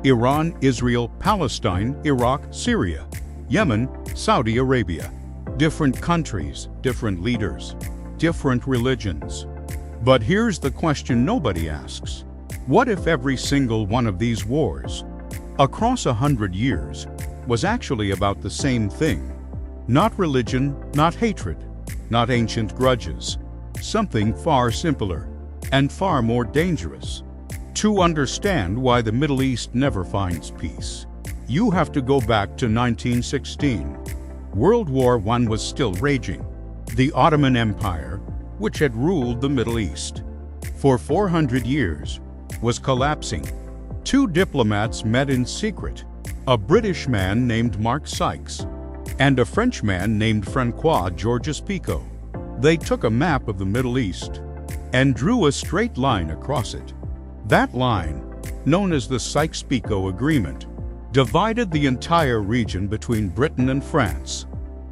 Iran, Israel, Palestine, Iraq, Syria, Yemen, Saudi Arabia. Different countries, different leaders, different religions. But here's the question nobody asks. What if every single one of these wars, across 100 years, was actually about the same thing? Not religion, not hatred, not ancient grudges. Something far simpler and far more dangerous. To understand why the Middle East never finds peace, you have to go back to 1916. World War I was still raging. The Ottoman Empire, which had ruled the Middle East for 400 years, was collapsing. Two diplomats met in secret, a British man named Mark Sykes and a Frenchman named Francois Georges-Picot. They took a map of the Middle East and drew a straight line across it. That line, known as the Sykes-Picot Agreement, divided the entire region between Britain and France.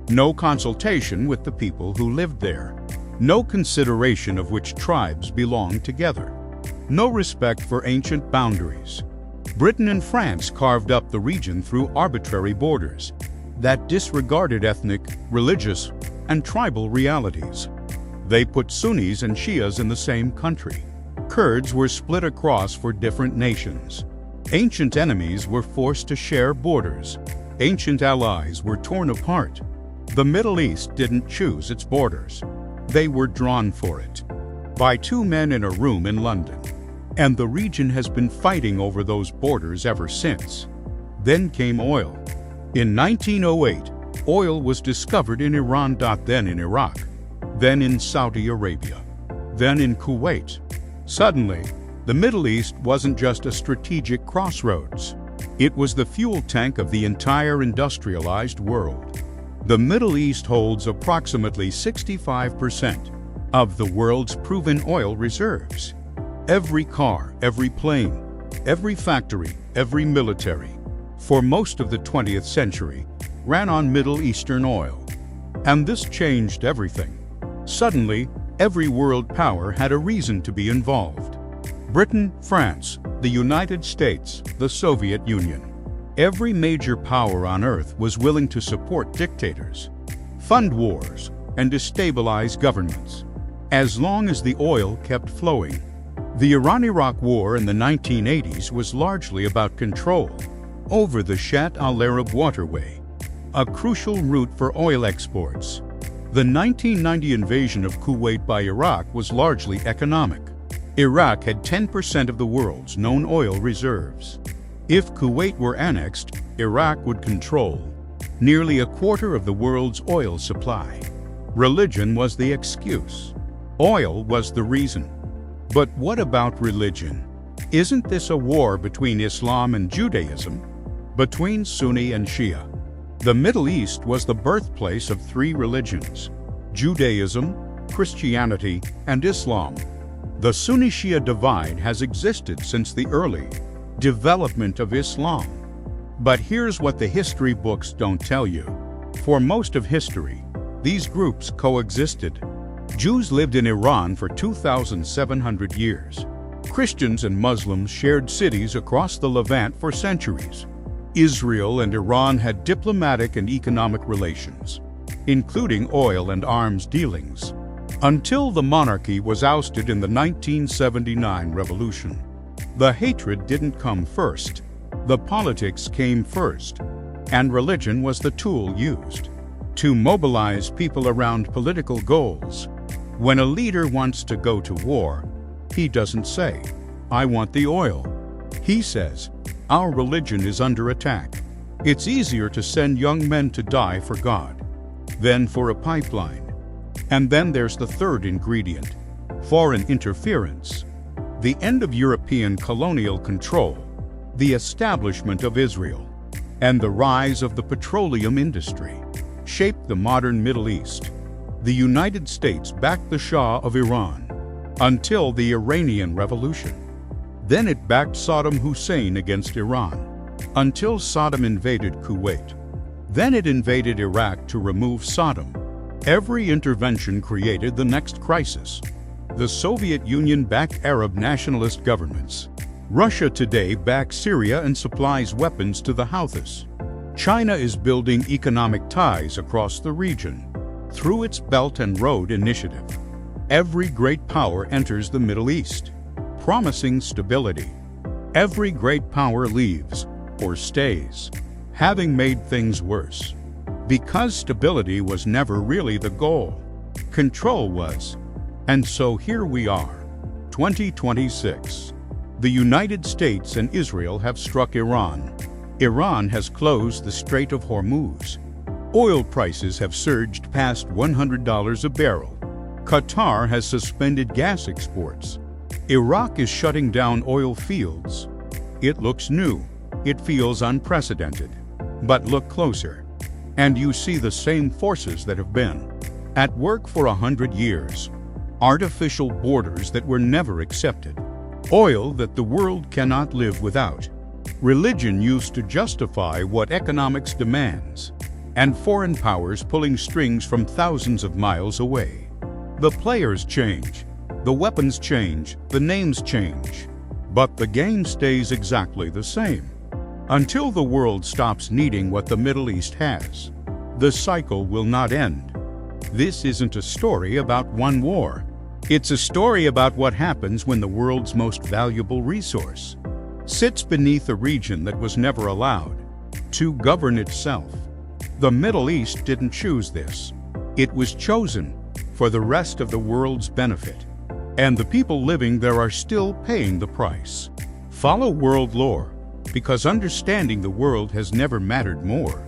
No consultation with the people who lived there. No consideration of which tribes belonged together. No respect for ancient boundaries. Britain and France carved up the region through arbitrary borders that disregarded ethnic, religious, and tribal realities. They put Sunnis and Shias in the same country. Kurds were split across for different nations. Ancient enemies were forced to share borders. Ancient allies were torn apart. The Middle East didn't choose its borders. They were drawn for it by two men in a room in London. And the region has been fighting over those borders ever since. Then came oil. In 1908, oil was discovered in Iran, then in Iraq, then in Saudi Arabia, then in Kuwait. Suddenly, the Middle East wasn't just a strategic crossroads. It was the fuel tank of the entire industrialized world. The Middle East holds approximately 65% of the world's proven oil reserves. Every car, every plane, every factory, every military, for most of the 20th century, ran on Middle Eastern oil. And this changed everything. Suddenly, every world power had a reason to be involved. Britain, France, the United States, the Soviet Union. Every major power on earth was willing to support dictators, fund wars, and destabilize governments, as long as the oil kept flowing. The Iran-Iraq War in the 1980s was largely about control over the Shatt al-Arab waterway, a crucial route for oil exports. The 1990 invasion of Kuwait by Iraq was largely economic. Iraq had 10% of the world's known oil reserves. If Kuwait were annexed, Iraq would control nearly a quarter of the world's oil supply. Religion was the excuse. Oil was the reason. But what about religion? Isn't this a war between Islam and Judaism? Between Sunni and Shia? The Middle East was the birthplace of three religions: Judaism, Christianity, and Islam. The Sunni-Shia divide has existed since the early development of Islam. But here's what the history books don't tell you. For most of history, these groups coexisted. Jews lived in Iran for 2,700 years. Christians and Muslims shared cities across the Levant for centuries. Israel and Iran had diplomatic and economic relations, including oil and arms dealings, until the monarchy was ousted in the 1979 revolution. The hatred didn't come first. The politics came first, and religion was the tool used to mobilize people around political goals. When a leader wants to go to war, he doesn't say, "I want the oil." He says, "Our religion is under attack." It's easier to send young men to die for God than for a pipeline. And then there's the third ingredient: foreign interference. The end of European colonial control, the establishment of Israel, and the rise of the petroleum industry shaped the modern Middle East. The United States backed the Shah of Iran until the Iranian Revolution. Then it backed Saddam Hussein against Iran until Saddam invaded Kuwait. Then it invaded Iraq to remove Saddam. Every intervention created the next crisis. The Soviet Union backed Arab nationalist governments, Russia today backs Syria and supplies weapons to the Houthis. China is building economic ties across the region through its Belt and Road Initiative. Every great power enters the Middle East, promising stability. Every great power leaves or stays, having made things worse. Because stability was never really the goal, control was. And so here we are, 2026. The United States and Israel have struck Iran. Iran has closed the Strait of Hormuz. Oil prices have surged past $100 a barrel. Qatar has suspended gas exports. Iraq is shutting down oil fields. It looks new. It feels unprecedented. But look closer, and you see the same forces that have been at work for 100 years. Artificial borders that were never accepted. Oil that the world cannot live without. Religion used to justify what economics demands. And foreign powers pulling strings from thousands of miles away. The players change. The weapons change. The names change. But the game stays exactly the same. Until the world stops needing what the Middle East has, the cycle will not end. This isn't a story about one war. It's a story about what happens when the world's most valuable resource sits beneath a region that was never allowed to govern itself. The Middle East didn't choose this. It was chosen for the rest of the world's benefit. And the people living there are still paying the price. Follow WorldLore, because understanding the world has never mattered more.